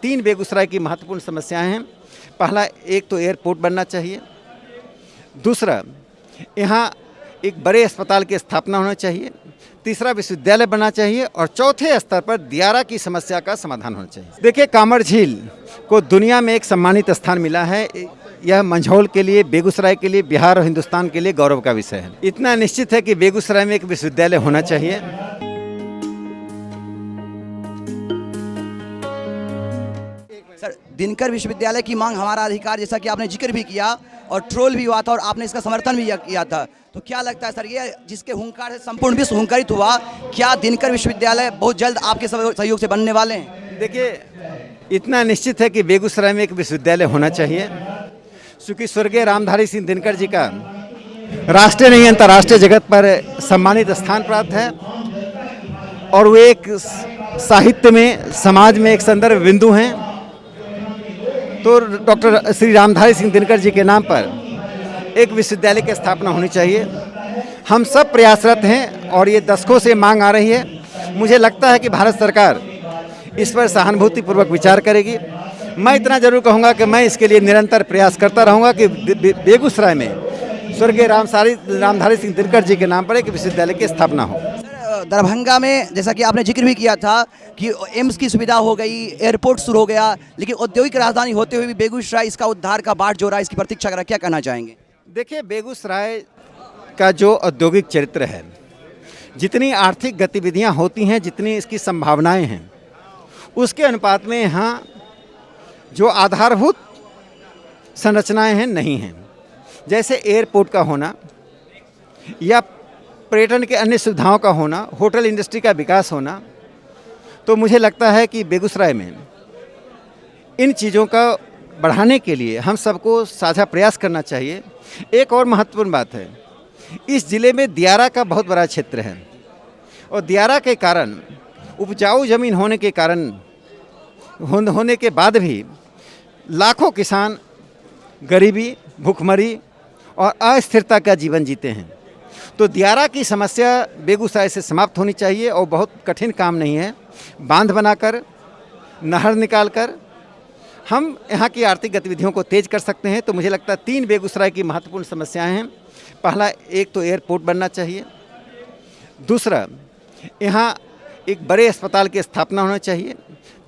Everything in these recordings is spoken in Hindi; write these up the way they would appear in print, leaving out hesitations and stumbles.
तीन बेगूसराय की महत्वपूर्ण समस्याएं हैं। पहला, एक तो एयरपोर्ट बनना चाहिए। दूसरा, यहाँ एक बड़े अस्पताल की स्थापना होना चाहिए। तीसरा, विश्वविद्यालय बनना चाहिए। और चौथे स्तर पर दियारा की समस्या का समाधान होना चाहिए। देखिए, कांवड़ झील को दुनिया में एक सम्मानित स्थान मिला है। यह मंझौल के लिए, बेगूसराय के लिए, बिहार और हिंदुस्तान के लिए गौरव का विषय है। इतना निश्चित है कि बेगूसराय में एक विश्वविद्यालय होना चाहिए। सर, दिनकर विश्वविद्यालय की मांग हमारा अधिकार, जैसा कि आपने जिक्र भी किया और ट्रोल भी हुआ था और आपने इसका समर्थन भी किया था, तो क्या लगता है सर, ये जिसके हुंकार से संपूर्ण विश्व हुंकारित हुआ, क्या दिनकर विश्वविद्यालय बहुत जल्द आपके सहयोग से बनने वाले हैं? देखिए, इतना निश्चित है कि बेगूसराय में एक विश्वविद्यालय होना चाहिए, क्योंकि स्वर्गीय रामधारी सिंह दिनकर जी का राष्ट्रीय नहीं अंतर्राष्ट्रीय जगत पर सम्मानित स्थान प्राप्त है और वे एक साहित्य में, समाज में एक संदर्भ बिंदु हैं। तो डॉक्टर श्री रामधारी सिंह दिनकर जी के नाम पर एक विश्वविद्यालय की स्थापना होनी चाहिए। हम सब प्रयासरत हैं और ये दशकों से मांग आ रही है। मुझे लगता है कि भारत सरकार इस पर सहानुभूतिपूर्वक विचार करेगी। मैं इतना जरूर कहूँगा कि मैं इसके लिए निरंतर प्रयास करता रहूँगा कि बेगूसराय में स्वर्गीय रामधारी सिंह दिनकर जी के नाम पर एक विश्वविद्यालय की स्थापना हो। दरभंगा में जैसा कि आपने जिक्र भी किया था कि एम्स की सुविधा हो गई, एयरपोर्ट शुरू हो गया, लेकिन औद्योगिक राजधानी होते हुए भी बेगूसराय इसका उद्धार का बाट जो रहा है, इसकी प्रतीक्षा कर रहा है, क्या कहना चाहेंगे? देखिए, बेगूसराय का जो औद्योगिक चरित्र है, जितनी आर्थिक गतिविधियां होती हैं, जितनी इसकी संभावनाएं हैं, उसके अनुपात में यहाँ जो आधारभूत संरचनाएं हैं नहीं हैं। जैसे एयरपोर्ट का होना या पर्यटन के अन्य सुविधाओं का होना, होटल इंडस्ट्री का विकास होना, तो मुझे लगता है कि बेगूसराय में इन चीज़ों का बढ़ाने के लिए हम सबको साझा प्रयास करना चाहिए। एक और महत्वपूर्ण बात है, इस ज़िले में दियारा का बहुत बड़ा क्षेत्र है और दियारा के कारण, उपजाऊ ज़मीन होने के कारण होने के बाद भी लाखों किसान गरीबी, भूखमरी और अस्थिरता का जीवन जीते हैं। तो दियारा की समस्या बेगूसराय से समाप्त होनी चाहिए और बहुत कठिन काम नहीं है। बांध बनाकर, नहर निकालकर हम यहाँ की आर्थिक गतिविधियों को तेज कर सकते हैं। तो मुझे लगता है तीन बेगूसराय की महत्वपूर्ण समस्याएं हैं। पहला, एक तो एयरपोर्ट बनना चाहिए। दूसरा, यहाँ एक बड़े अस्पताल की स्थापना होना चाहिए।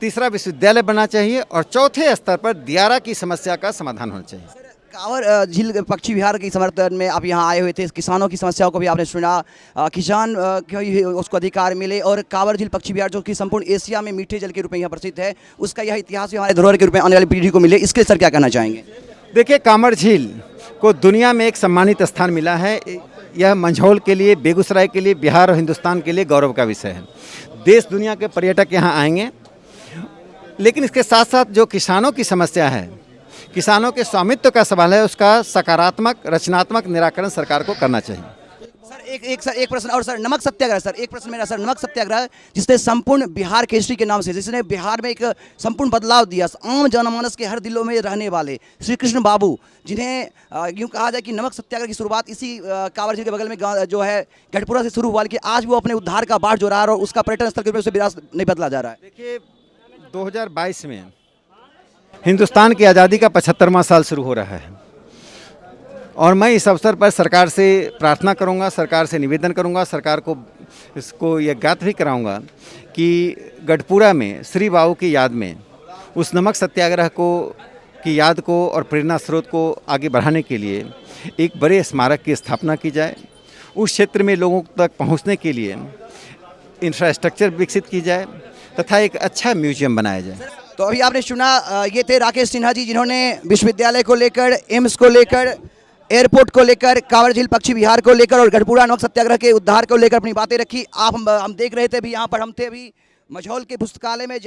तीसरा, विश्वविद्यालय बनना चाहिए। और चौथे स्तर पर दियारा की समस्या का समाधान होना चाहिए। कांवड़ झील पक्षी विहार के समर्थन में आप यहाँ आए हुए थे, किसानों की समस्याओं को भी आपने सुना, किसान क्यों उसको अधिकार मिले, और कांवड़ झील पक्षी विहार जो कि संपूर्ण एशिया में मीठे जल के रूप में यहाँ प्रसिद्ध है, उसका यह इतिहास भी हमारे धरोहर के रूप में आने वाली पीढ़ी को मिले, इसके सर क्या कहना चाहेंगे? देखिए, कांवड़ झील को दुनिया में एक सम्मानित स्थान मिला है। यह मंझौल के लिए, बेगूसराय के लिए, बिहार और हिंदुस्तान के लिए गौरव का विषय है। देश दुनिया के पर्यटक यहाँ आएंगे, लेकिन इसके साथ साथ जो किसानों की समस्या है, किसानों के स्वामित्व का सवाल है, उसका सकारात्मक, रचनात्मक निराकरण सरकार को करना चाहिए। सर एक प्रश्न और सर, नमक सत्याग्रह सर, एक प्रश्न मेरा सर, नमक सत्याग्रह जिसने संपूर्ण बिहार केसरी के नाम से, जिसने बिहार में एक संपूर्ण बदलाव दिया, आम जनमानस के हर दिलों में रहने वाले श्री कृष्ण बाबू, जिन्हें यूँ कहा जाए कि नमक सत्याग्रह की शुरुआत इसी कांवड़ झील के बगल में जो है गढ़पुरा से शुरू हुआ, कि आज वो अपने उद्धार का बाट जो रहा है और उसका पर्यटन स्थल के रूप में उसे विरासत नहीं बदला जा रहा है। देखिए, 2022 में हिंदुस्तान की आज़ादी का 75वां साल शुरू हो रहा है और मैं इस अवसर पर सरकार से प्रार्थना करूंगा, सरकार से निवेदन करूंगा, सरकार को इसको यह ज्ञात भी कराऊंगा कि गढ़पुरा में श्री बाबू की याद में उस नमक सत्याग्रह की याद को और प्रेरणा स्रोत को आगे बढ़ाने के लिए एक बड़े स्मारक की स्थापना की जाए। उस क्षेत्र में लोगों तक पहुंचने के लिए इंफ्रास्ट्रक्चर विकसित की जाए तथा एक अच्छा म्यूजियम बनाया जाए। तो अभी आपने सुना, ये थे राकेश सिन्हा जी, जिन्होंने विश्वविद्यालय को लेकर, एम्स को लेकर, एयरपोर्ट को लेकर, कांवड़ झील पक्षी विहार को लेकर और गढ़पुरा नमक सत्याग्रह के उद्धार को लेकर अपनी बातें रखी। हम देख रहे थे भी, यहाँ पर हम थे अभी मंझौल के पुस्तकालय में,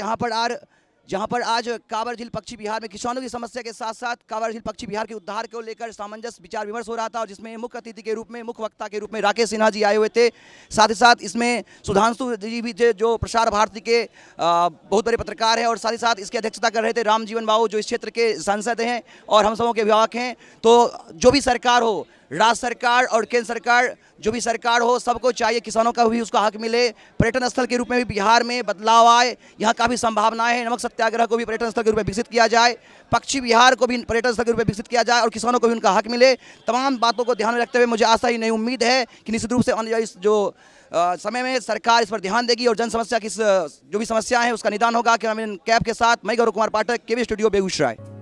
जहाँ पर आज कांवड़ झील पक्षी विहार में किसानों की समस्या के साथ साथ कांवड़ झील पक्षी विहार के उद्धार को लेकर सामंजस्य विचार विमर्श हो रहा था, और जिसमें मुख्य अतिथि के रूप में, मुख्य वक्ता के रूप में राकेश सिन्हा जी आए हुए थे। साथ ही साथ इसमें सुधांशु जी भी थे, जो प्रसार भारती के बहुत बड़े पत्रकार हैं, और साथ ही साथ इसकी अध्यक्षता कर रहे थे रामजीवन बाबू, जो इस क्षेत्र के सांसद हैं और हम सबों के अभिभावक हैं। तो जो भी सरकार हो, राज्य सरकार और केंद्र सरकार, जो भी सरकार हो, सबको चाहिए किसानों का भी उसका हक मिले। पर्यटन स्थल के रूप में भी बिहार में बदलाव आए, यहाँ काफ़ी संभावनाएं हैं। नमक सत्याग्रह को भी पर्यटन स्थल के रूप में विकसित किया जाए, पक्षी विहार को भी पर्यटन स्थल के रूप में विकसित किया जाए और किसानों को भी उनका हक मिले। तमाम बातों को ध्यान में रखते हुए मुझे आशा ही नहीं, उम्मीद है कि निश्चित रूप से आने वाले इस जो समय में सरकार इस पर ध्यान देगी और जन समस्या की जो भी समस्या है उसका निदान होगा। कैमरामैन कैप के साथ मैं गौरव कुमार पाठक, केवी स्टूडियो, बेगूसराय।